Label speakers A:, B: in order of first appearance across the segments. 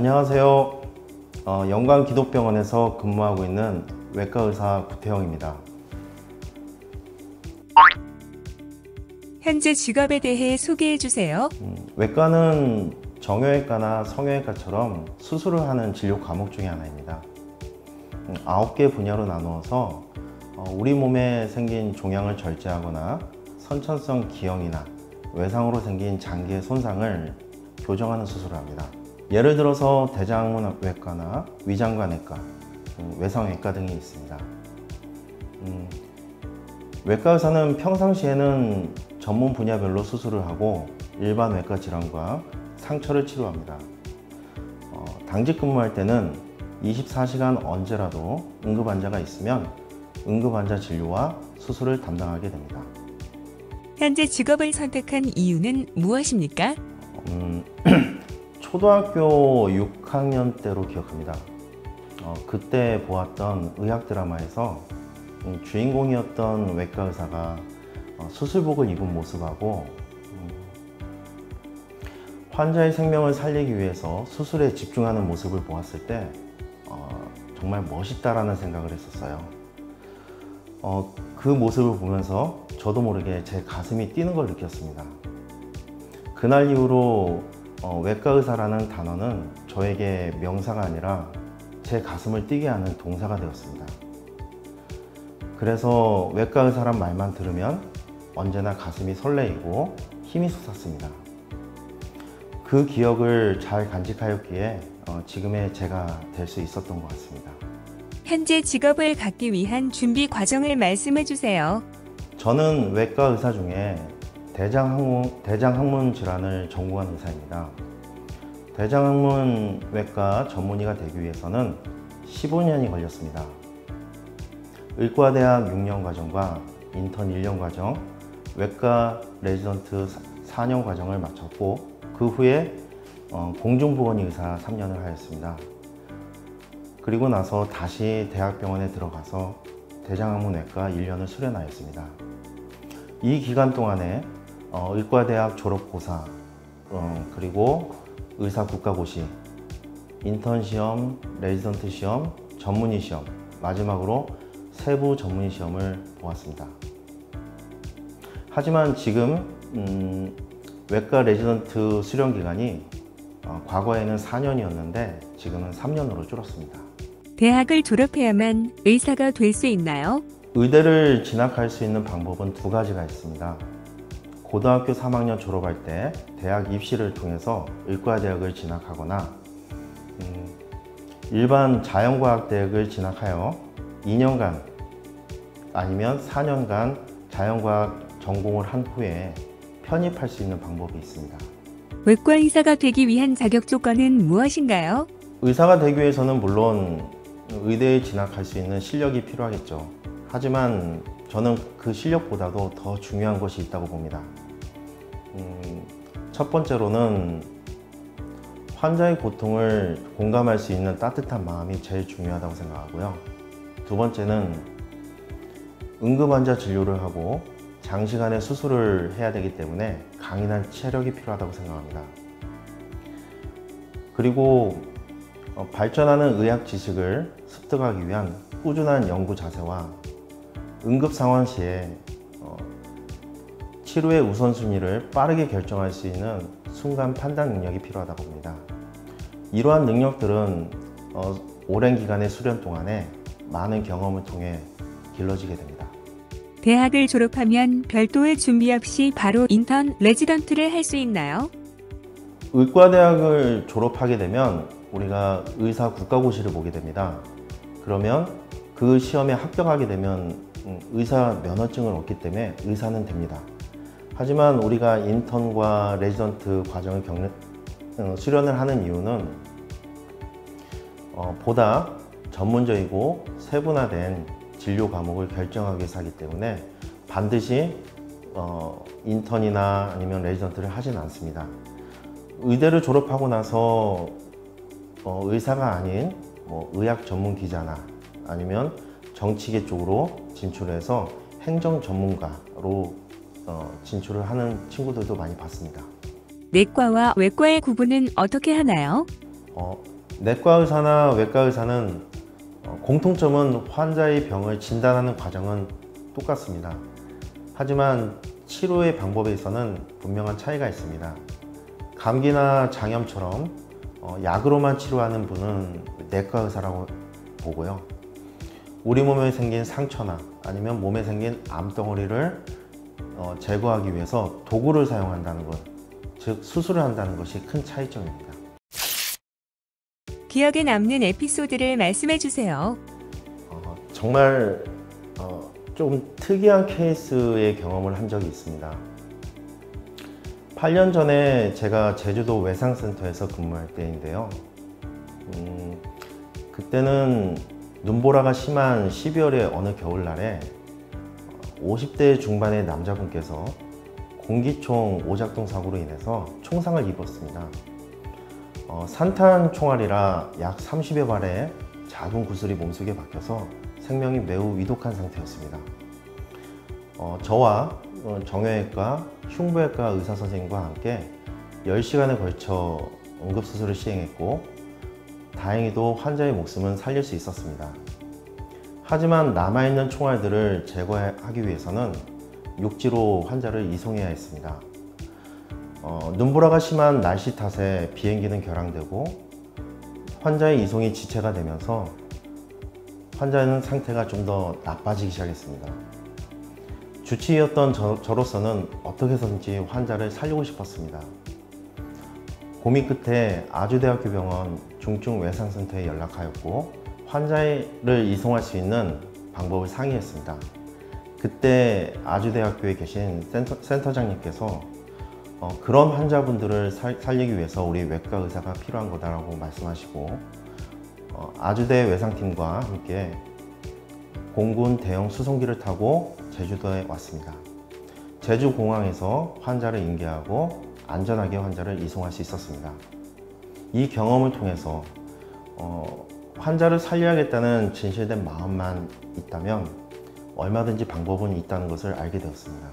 A: 안녕하세요. 영광기독병원에서 근무하고 있는 외과의사 구태영입니다.
B: 현재 직업에 대해 소개해 주세요.
A: 외과는 정형외과나 성형외과처럼 수술을 하는 진료 과목 중에 하나입니다. 9개 분야로 나누어서 우리 몸에 생긴 종양을 절제하거나 선천성 기형이나 외상으로 생긴 장기의 손상을 교정하는 수술을 합니다. 예를 들어서 대장학문외과나 위장관외과, 외상외과 등이 있습니다. 외과 의사는 평상시에는 전문 분야별로 수술을 하고 일반 외과 질환과 상처를 치료합니다. 당직 근무할 때는 24시간 언제라도 응급 환자가 있으면 응급 환자 진료와 수술을 담당하게 됩니다.
B: 현재 직업을 선택한 이유는 무엇입니까?
A: 초등학교 6학년 때로 기억합니다. 그때 보았던 의학 드라마에서 주인공이었던 외과 의사가 수술복을 입은 모습하고 환자의 생명을 살리기 위해서 수술에 집중하는 모습을 보았을 때 정말 멋있다라는 생각을 했었어요. 그 모습을 보면서 저도 모르게 제 가슴이 뛰는 걸 느꼈습니다. 그날 이후로 외과 의사라는 단어는 저에게 명사가 아니라 제 가슴을 뛰게 하는 동사가 되었습니다. 그래서 외과 의사란 말만 들으면 언제나 가슴이 설레이고 힘이 솟았습니다. 그 기억을 잘 간직하였기에 지금의 제가 될 수 있었던 것 같습니다.
B: 현재 직업을 갖기 위한 준비 과정을 말씀해 주세요.
A: 저는 외과 의사 중에 대장학문 질환을 전공한 의사입니다. 대장학문외과 전문의가 되기 위해서는 15년이 걸렸습니다. 의과대학 6년 과정과 인턴 1년 과정, 외과 레지던트 4년 과정을 마쳤고 그 후에 공중보건의 의사 3년을 하였습니다. 그리고 나서 다시 대학병원에 들어가서 대장학문외과 1년을 수련하였습니다. 이 기간 동안에 의과대학 졸업고사, 그리고 의사국가고시, 인턴시험, 레지던트 시험, 전문의 시험, 마지막으로 세부 전문의 시험을 보았습니다. 하지만 지금 외과 레지던트 수련 기간이 과거에는 4년이었는데 지금은 3년으로 줄었습니다.
B: 대학을 졸업해야만 의사가 될 수 있나요?
A: 의대를 진학할 수 있는 방법은 두 가지가 있습니다. 고등학교 3학년 졸업할 때 대학 입시를 통해서 의과대학을 진학하거나 일반 자연과학대학을 진학하여 2년간 아니면 4년간 자연과학 전공을 한 후에 편입할 수 있는 방법이 있습니다.
B: 외과 의사가 되기 위한 자격 조건은 무엇인가요?
A: 의사가 되기 위해서는 물론 의대에 진학할 수 있는 실력이 필요하겠죠. 하지만 저는 그 실력보다도 더 중요한 것이 있다고 봅니다. 첫 번째로는 환자의 고통을 공감할 수 있는 따뜻한 마음이 제일 중요하다고 생각하고요. 두 번째는 응급 환자 진료를 하고 장시간의 수술을 해야 되기 때문에 강인한 체력이 필요하다고 생각합니다. 그리고 발전하는 의학 지식을 습득하기 위한 꾸준한 연구 자세와 응급 상황 시에 치료의 우선순위를 빠르게 결정할 수 있는 순간 판단 능력이 필요하다고 봅니다. 이러한 능력들은 오랜 기간의 수련 동안에 많은 경험을 통해 길러지게 됩니다.
B: 대학을 졸업하면 별도의 준비 없이 바로 인턴, 레지던트를 할 수 있나요?
A: 의과대학을 졸업하게 되면 우리가 의사 국가고시를 보게 됩니다. 그러면 그 시험에 합격하게 되면 의사 면허증을 얻기 때문에 의사는 됩니다. 하지만 우리가 인턴과 레지던트 과정을 수련을 하는 이유는 보다 전문적이고 세분화된 진료 과목을 결정하기 위해서 하기 때문에 반드시 인턴이나 아니면 레지던트를 하지는 않습니다. 의대를 졸업하고 나서 의사가 아닌 의학 전문 기자나 아니면 정치계 쪽으로 진출해서 행정 전문가로 진출을 하는 친구들도 많이 봤습니다.
B: 내과와 외과의 구분은 어떻게 하나요?
A: 내과 의사나 외과 의사는 공통점은 환자의 병을 진단하는 과정은 똑같습니다. 하지만 치료의 방법에 있어서는 분명한 차이가 있습니다. 감기나 장염처럼 약으로만 치료하는 분은 내과 의사라고 보고요. 우리 몸에 생긴 상처나 아니면 몸에 생긴 암덩어리를 제거하기 위해서 도구를 사용한다는 것, 즉 수술을 한다는 것이 큰 차이점입니다.
B: 기억에 남는 에피소드를 말씀해 주세요.
A: 정말 좀 특이한 케이스의 경험을 한 적이 있습니다. 8년 전에 제가 제주도 외상센터에서 근무할 때인데요. 그때는 눈보라가 심한 12월의 어느 겨울날에 50대 중반의 남자분께서 공기총 오작동 사고로 인해서 총상을 입었습니다. 산탄 총알이라 약 30여 발의 작은 구슬이 몸속에 박혀서 생명이 매우 위독한 상태였습니다. 저와 정형외과, 흉부외과 의사 선생님과 함께 10시간에 걸쳐 응급수술을 시행했고 다행히도 환자의 목숨은 살릴 수 있었습니다. 하지만 남아있는 총알들을 제거하기 위해서는 육지로 환자를 이송해야 했습니다. 눈보라가 심한 날씨 탓에 비행기는 결항되고 환자의 이송이 지체가 되면서 환자의 상태가 좀 더 나빠지기 시작했습니다. 주치의였던 저로서는 어떻게 해서든지 환자를 살리고 싶었습니다. 고민 끝에 아주대학교 병원 중증외상센터에 연락하였고 환자를 이송할 수 있는 방법을 상의했습니다. 그때 아주대학교에 계신 센터장님께서 그런 환자분들을 살리기 위해서 우리 외과 의사가 필요한 거다라고 말씀하시고 아주대 외상팀과 함께 공군 대형 수송기를 타고 제주도에 왔습니다. 제주공항에서 환자를 인계하고 안전하게 환자를 이송할 수 있었습니다. 이 경험을 통해서 환자를 살려야겠다는 진실된 마음만 있다면 얼마든지 방법은 있다는 것을 알게 되었습니다.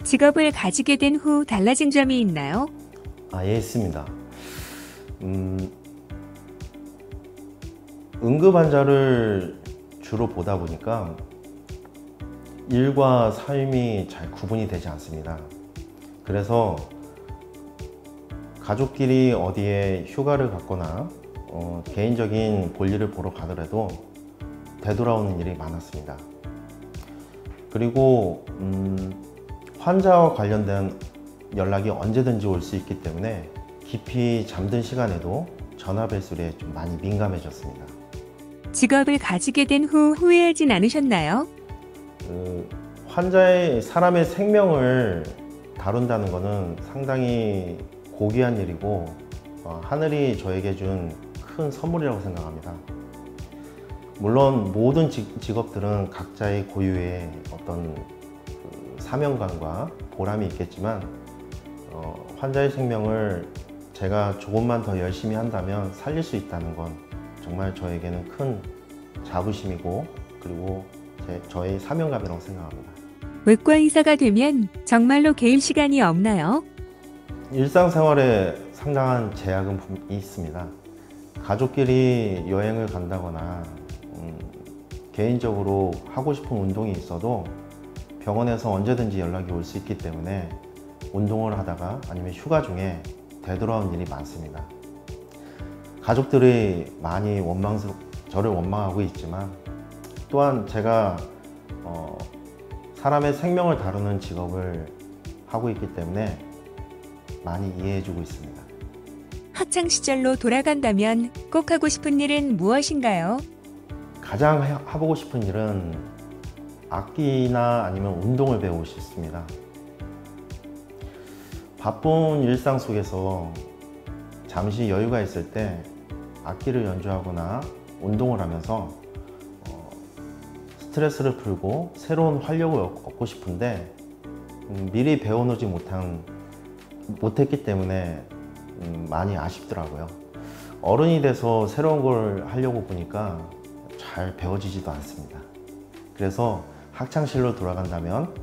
B: 직업을 가지게 된 후 달라진 점이 있나요?
A: 예, 있습니다. 응급 환자를 주로 보다 보니까 일과 삶이 잘 구분이 되지 않습니다. 그래서 가족끼리 어디에 휴가를 갔거나 개인적인 볼일을 보러 가더라도 되돌아오는 일이 많았습니다. 그리고 환자와 관련된 연락이 언제든지 올 수 있기 때문에 깊이 잠든 시간에도 전화 벨소리에 좀 많이 민감해졌습니다.
B: 직업을 가지게 된 후 후회하진 않으셨나요?
A: 사람의 생명을 다룬다는 것은 상당히 고귀한 일이고 하늘이 저에게 준 큰 선물이라고 생각합니다. 물론 모든 직업들은 각자의 고유의 어떤 사명감과 보람이 있겠지만 환자의 생명을 제가 조금만 더 열심히 한다면 살릴 수 있다는 건 정말 저에게는 큰 자부심이고 그리고 저의 사명감이라고 생각합니다.
B: 외과 의사가 되면 정말로 개인 시간이 없나요?
A: 일상생활에 상당한 제약은 있습니다. 가족끼리 여행을 간다거나 개인적으로 하고 싶은 운동이 있어도 병원에서 언제든지 연락이 올 수 있기 때문에 운동을 하다가 아니면 휴가 중에 되돌아온 일이 많습니다. 가족들이 많이 저를 원망하고 있지만 또한 제가 사람의 생명을 다루는 직업을 하고 있기 때문에 많이 이해해주고 있습니다.
B: 학창 시절로 돌아간다면 꼭 하고 싶은 일은 무엇인가요?
A: 가장 해보고 싶은 일은 악기나 아니면 운동을 배우고 싶습니다. 바쁜 일상 속에서 잠시 여유가 있을 때 악기를 연주하거나 운동을 하면서 스트레스를 풀고 새로운 활력을 얻고 싶은데 미리 배워놓지 못했기 때문에 많이 아쉽더라고요. 어른이 돼서 새로운 걸 하려고 보니까 잘 배워지지도 않습니다. 그래서 학창시절로 돌아간다면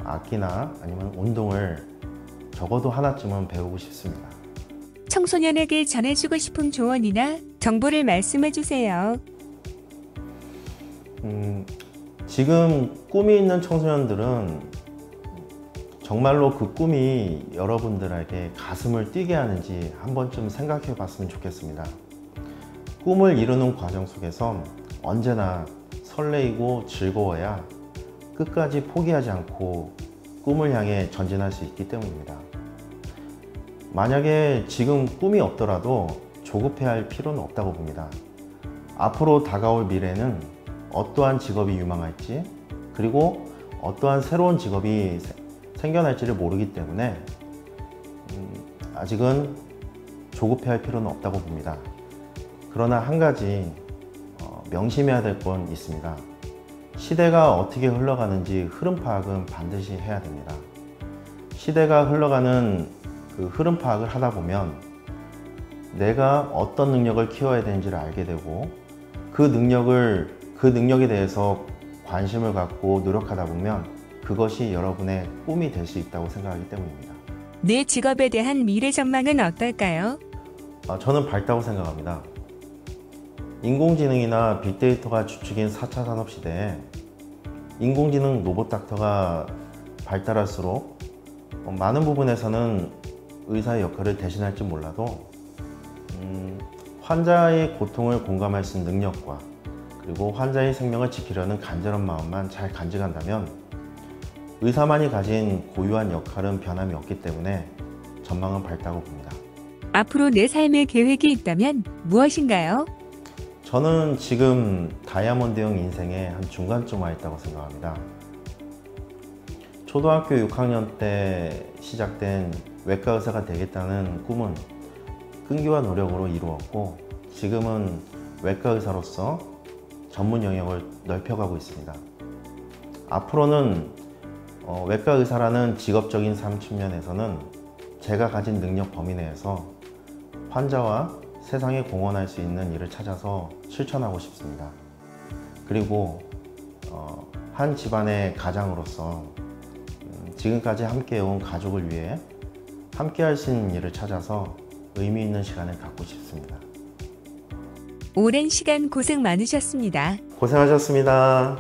A: 악기나 아니면 운동을 적어도 하나쯤은 배우고 싶습니다.
B: 청소년에게 전해주고 싶은 조언이나 정보를 말씀해 주세요.
A: 지금 꿈이 있는 청소년들은 정말로 그 꿈이 여러분들에게 가슴을 뛰게 하는지 한 번쯤 생각해 봤으면 좋겠습니다. 꿈을 이루는 과정 속에서 언제나 설레이고 즐거워야 끝까지 포기하지 않고 꿈을 향해 전진할 수 있기 때문입니다. 만약에 지금 꿈이 없더라도 조급해할 필요는 없다고 봅니다. 앞으로 다가올 미래는 어떠한 직업이 유망할지, 그리고 어떠한 새로운 직업이 생겨날지를 모르기 때문에 아직은 조급해할 필요는 없다고 봅니다. 그러나 한 가지 명심해야 될 건 있습니다. 시대가 어떻게 흘러가는지 흐름 파악은 반드시 해야 됩니다. 시대가 흘러가는 그 흐름 파악을 하다 보면 내가 어떤 능력을 키워야 되는지를 알게 되고 그 능력에 대해서 관심을 갖고 노력하다 보면 그것이 여러분의 꿈이 될 수 있다고 생각하기 때문입니다.
B: 내 직업에 대한 미래 전망은 어떨까요?
A: 저는 밝다고 생각합니다. 인공지능이나 빅데이터가 주축인 4차 산업시대에 인공지능 로봇 닥터가 발달할수록 많은 부분에서는 의사의 역할을 대신할지 몰라도 환자의 고통을 공감할 수 있는 능력과 그리고 환자의 생명을 지키려는 간절한 마음만 잘 간직한다면 의사만이 가진 고유한 역할은 변함이 없기 때문에 전망은 밝다고 봅니다.
B: 앞으로 내 삶의 계획이 있다면 무엇인가요?
A: 저는 지금 다이아몬드형 인생의 한 중간쯤 와 있다고 생각합니다. 초등학교 6학년 때 시작된 외과 의사가 되겠다는 꿈은 끈기와 노력으로 이루었고 지금은 외과 의사로서 전문 영역을 넓혀가고 있습니다. 앞으로는 외과 의사라는 직업적인 삶 측면에서는 제가 가진 능력 범위 내에서 환자와 세상에 공헌할 수 있는 일을 찾아서 실천하고 싶습니다. 그리고 한 집안의 가장으로서 지금까지 함께해온 가족을 위해 함께 할 수 있는 일을 찾아서 의미 있는 시간을 갖고 싶습니다.
B: 오랜 시간 고생 많으셨습니다.
A: 고생하셨습니다.